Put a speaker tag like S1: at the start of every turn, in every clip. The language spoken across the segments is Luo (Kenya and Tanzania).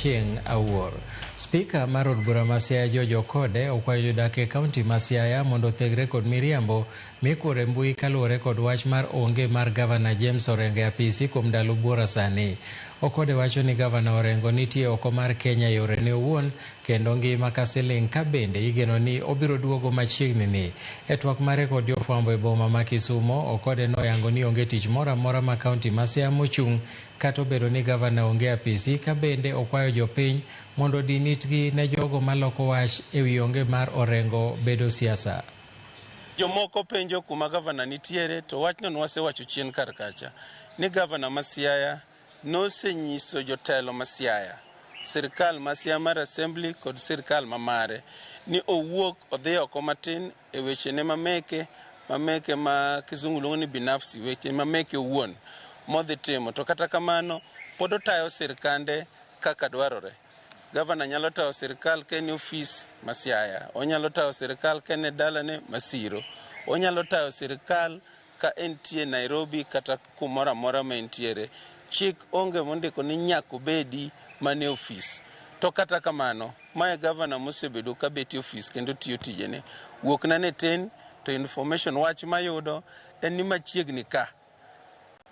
S1: Ochieng Awuor. Spika mar od bura ma Siaya George Okode okwayo jodak e kaunti ma Siaya mondo othegre kod miriambo mikwore mbui kaluwore kod wach mar onge mar gavana James Orengo e apisi kuom ndalo buora sani. Okode wacho ni gavana Orengo nitie oko mar Kenya yorene owuon kendo ngima ka siling ka bende igeno ni obiro duogo machiegni ni. E twak mare kod jofwambo e boma ma Kisumo, Okode noyango ni onge tich moro amora ma kaunti ma Siaya mochung' kata obedo ni gavana onge apisi, ka bende okwayo jopiny mondo dinitgi ne jogo maloko wach e wi onge mar Orengo bedo siasa.
S2: Jomoko penjo kuma gavana nitiere, to wachno nwasewacho chien kar kacha ni gavana ma Siaya nosenyiso jotelo ma Siaya, sirkal ma Siaya mar Assembly kod sirkal ma mare ni owuok odhi oko matin e wechene mameke ma kizungu luongo ni binafsi, weche mameke owuon modhi timo. To kata kamano pod otayo sirkande kaka dwarore. Gavana nyalo tayo sirkal kene ofis ma Siaya, onyalo tayo sirkal kene dalane Masiro, onyalo tayo sirkal ka entie Nairobi kata kumora mora ma entiere. Chik onge mondiko ni nyaka bedi mane ofis. To kata kamano, mae gavana mosebedo ka beti ofis kendo tiyo tijene. Wuok na ne ten to information wach mayudo en ni machiegni ka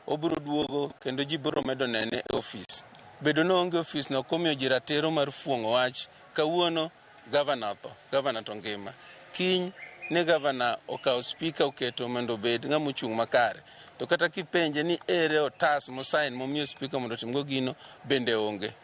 S2: obiro duogo kendo ji biro medo nene e ofis. Bedo no onge ofis no komiyo ji ratiro mar fuong'o wach. Kawuono gavana otho, gavana to ngima. Kiny ne gavana okawo spika oketo mondo obed ng'ama ochung' makare. To kata kipenje ni ere otas mosain momiyo spika mondo timgo gino, bende onge.